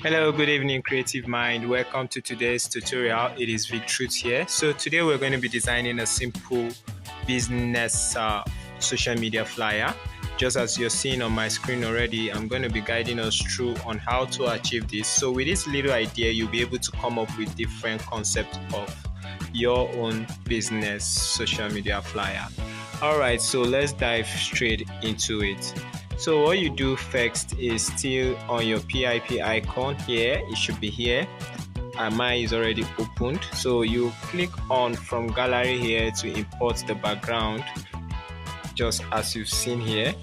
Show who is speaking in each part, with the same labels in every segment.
Speaker 1: Hello, good evening, creative mind. Welcome to today's tutorial. It is Vic Truth here. So today we're going to be designing a simple business social media flyer. Just as you're seeing on my screen already, I'm going to be guiding us through on how to achieve this. So with this little idea, you'll be able to come up with different concepts of your own business social media flyer. All right, so let's dive straight into it. So what you do first is still on your PIP icon here. It should be here. Mine is already opened. So you click on from gallery here to import the background, just as you've seen here.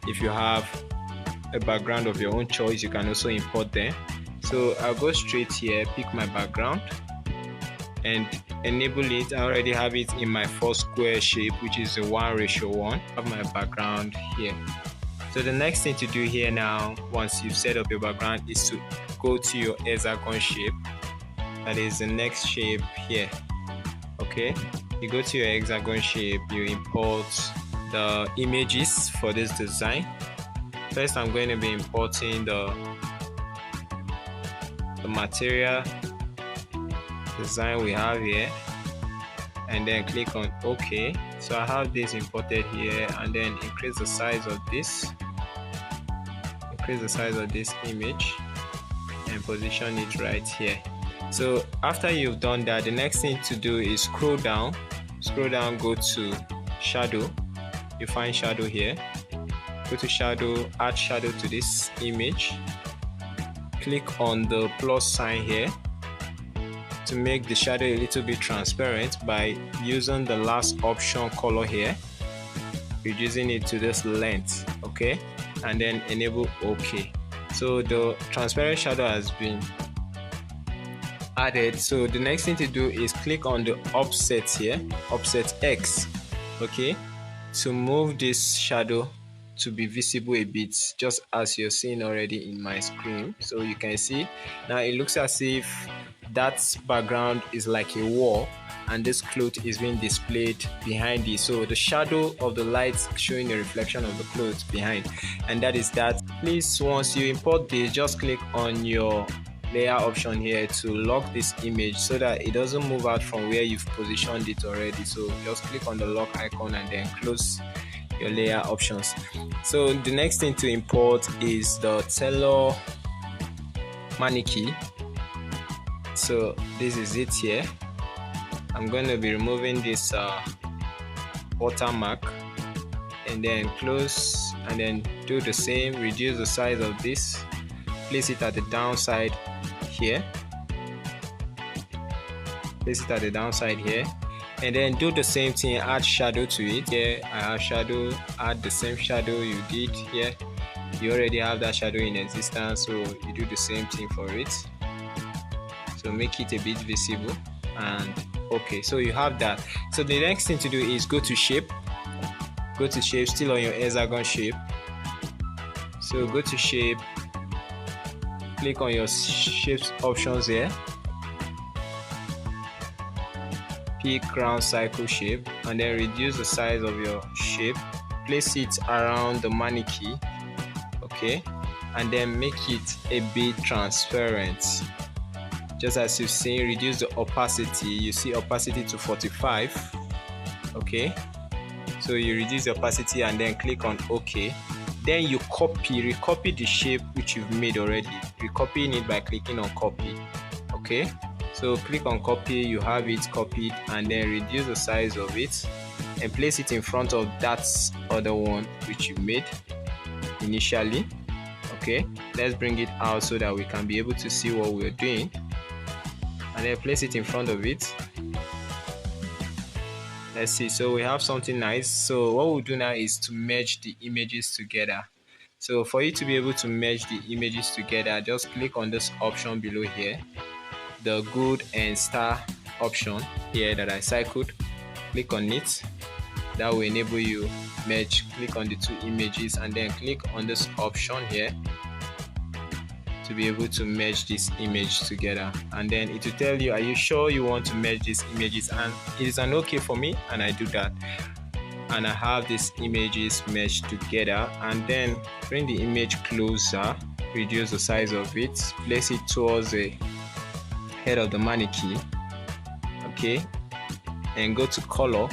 Speaker 1: If you have a background of your own choice, you can also import them. So I'll go straight here, pick my background and enable it. I already have it in my first square shape, which is a 1:1. I have my background here. So the next thing to do here now, once you've set up your background, is to go to your hexagon shape. That is the next shape here. Okay, you go to your hexagon shape, you import the images for this design. First, I'm going to be importing the material design we have here, and then click on OK. So I have this imported here, and then increase the size of this, image, and position it right here. So after you've done that, the next thing to do is scroll down, go to shadow. You find shadow here, go to shadow, add shadow to this image, click on the plus sign here to make the shadow a little bit transparent by using the last option color here, reducing it to this length. Okay, and then enable OK. So the transparent shadow has been added. So the next thing to do is click on the offset here, offset X, okay, to move this shadow to be visible a bit, just as you're seeing already in my screen. So you can see now it looks as if that background is like a wall and this cloth is being displayed behind it. So the shadow of the lights showing a reflection of the clothes behind, and that is that. Please, once you import this, just click on your layer option here to lock this image so that it doesn't move out from where you've positioned it already. So just click on the lock icon and then close your layer options. So the next thing to import is the tailor mannequin. So this is it here. I'm going to be removing this watermark and then close, and then do the same, reduce the size of this, place it at the downside here, and then do the same thing, add shadow to it. Here I have shadow, add the same shadow you did here. You already have that shadow in existence, so you do the same thing for it. So make it a bit visible, and okay, so you have that. So the next thing to do is go to shape, still on your hexagon shape. So go to shape, click on your shapes options here, pick round circle shape, and then reduce the size of your shape, place it around the mannequin, okay, and then make it a bit transparent. Just as you've seen, reduce the opacity. You see opacity to 45. Okay, so you reduce the opacity and then click on OK. Then you recopy the shape which you've made already. Recopying it by clicking on copy. Okay, so click on copy. You have it copied, and then reduce the size of it and place it in front of that other one which you made initially. Okay, let's bring it out so that we can be able to see what we're doing, and then place it in front of it. Let's see, so we have something nice. So what we'll do now is to merge the images together. So for you to be able to merge the images together, just click on this option below here, the good and star option here that I cycled. Click on it. That will enable you merge. Click on the two images and then click on this option here to be able to merge this image together, and then it will tell you, are you sure you want to merge these images? And it is an okay for me, and I do that, and I have these images meshed together. And then bring the image closer reduce the size of it, place it towards the head of the mannequin. Okay, and go to color,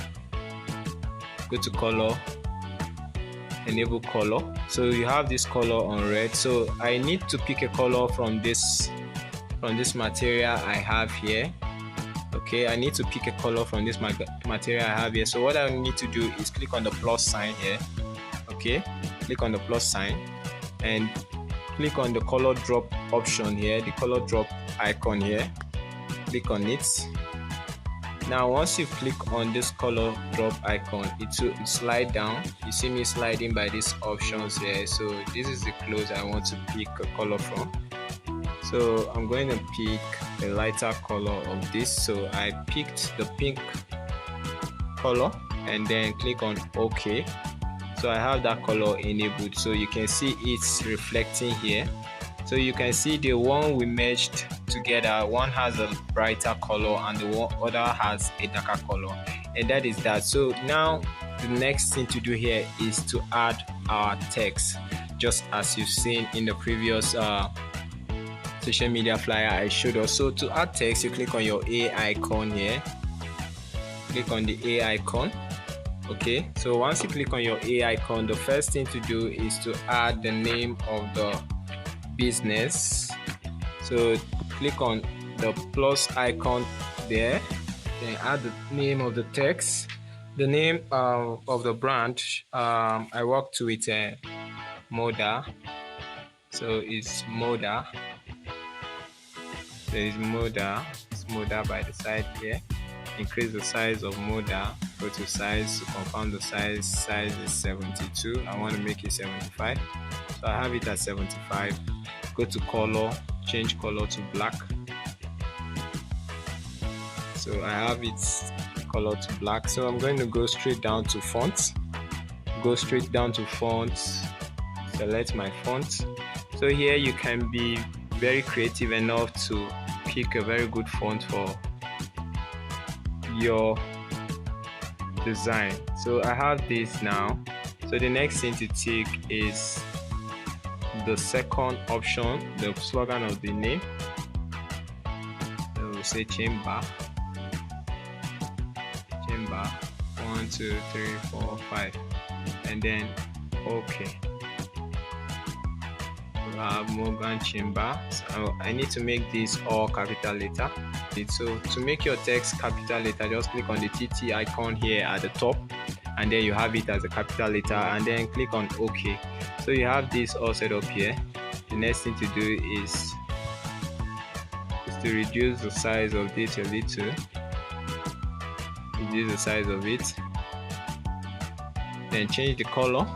Speaker 1: enable color. So you have this color on red, so I need to pick a color from this material I have here. Okay, I need to pick a color from this material I have here. So what I need to do is click on the plus sign here. Okay, click on the plus sign and click on the color drop option here, the color drop icon here. Click on it. Now once you click on this color drop icon, it will slide down. You see me sliding by these options here. So this is the clothes I want to pick a color from. So I'm going to pick a lighter color of this. So I picked the pink color and then click on OK. So I have that color enabled, so you can see it's reflecting here. So you can see the one we merged together, one has a brighter color and the other has a darker color, and that is that. So now the next thing to do here is to add our text, just as you've seen in the previous social media flyer I showed us. So to add text, you click on your A icon here, click on the A icon. Okay, so once you click on your A icon, the first thing to do is to add the name of the business. So click on the plus icon there, then add the name of the text, the name of the brand. I worked with Moda, so it's Moda. There is Moda, it's Moda by the side here. Increase the size of Moda, go to size to confirm the size is 72. I want to make it 75, so I have it at 75. Go to color, change color to black. So I have it color to black. So I'm going to go straight down to font, select my font. So here you can be very creative enough to pick a very good font for your design. So I have this now. So the next thing to tick is the second option, the slogan of the name. So we'll say chamber 1 2 3 4 5, and then OK. We have Morgan Chamber. So I need to make this all capital letter. So to make your text capital letter, just click on the TT icon here at the top, and then you have it as a capital letter, and then click on OK. So you have this all set up here. The next thing to do is to reduce the size of this a little. Reduce the size of it. Then change the color.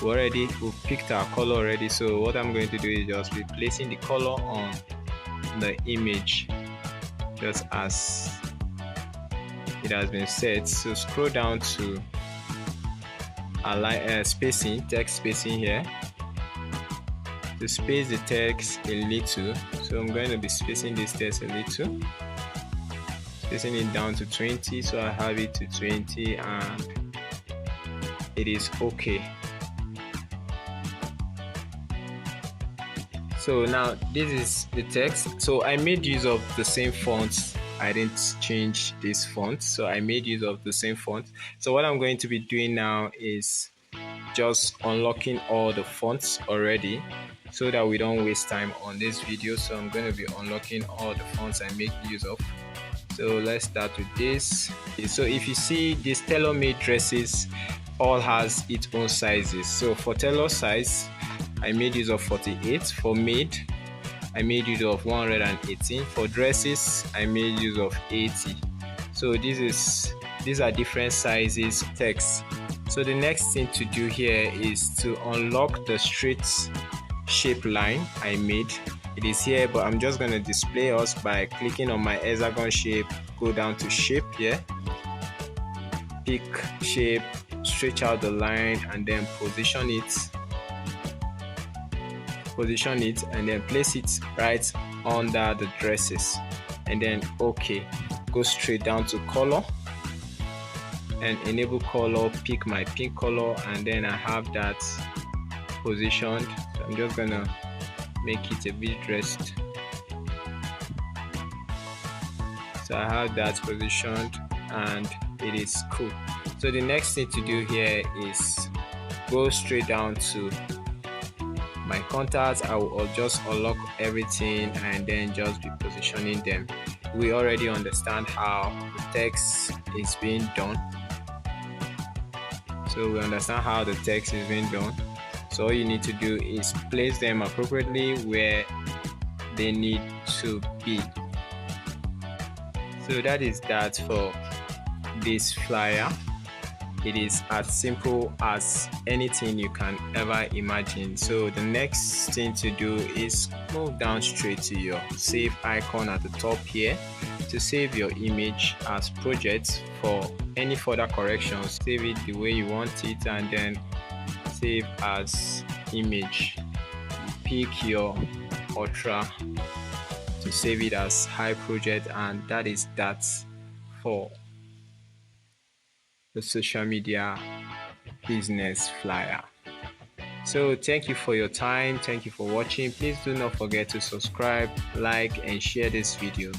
Speaker 1: We've picked our color already. So what I'm going to do is just be placing the color on the image, just as it has been set. So scroll down to spacing, text spacing here. To space the text a little, so I'm going to be spacing this text a little, spacing it down to 20. So I have it to 20 and it is OK. So now this is the text. So I made use of the same font. I didn't change this font, so I made use of the same font. So what I'm going to be doing now is just unlocking all the fonts already, so that we don't waste time on this video. So I'm going to be unlocking all the fonts I make use of. So let's start with this. So if you see, these tailor-made dresses all has its own sizes. So for tailor size, I made use of 48. For made, I made use of 118. For dresses, I made use of 80. So these are different sizes text. So the next thing to do here is to unlock the straight shape line I made. It is here, but I'm just going to display us by clicking on my hexagon shape, go down to shape here, pick shape, stretch out the line, and then position it, and then place it right under the dresses, and then OK. Go straight down to color and enable color, pick my pink color, and then I have that positioned. So I'm just gonna make it a bit dressed. So I have that positioned and it is cool. So the next thing to do here is go straight down to my contacts. I will just unlock everything and then just be positioning them. We already understand how the text is being done. So we understand how the text is being done. So all you need to do is place them appropriately where they need to be. So that is that for this flyer. It is as simple as anything you can ever imagine. So the next thing to do is move down straight to your save icon at the top here to save your image as projects. For any further corrections, save it the way you want it and then save as image. Pick your ultra to save it as high project, and that is that for the social media business flyer. So thank you for your time. Thank you for watching. Please do not forget to subscribe, like, and share this video.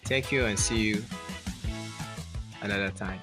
Speaker 1: Thank you and see you another time.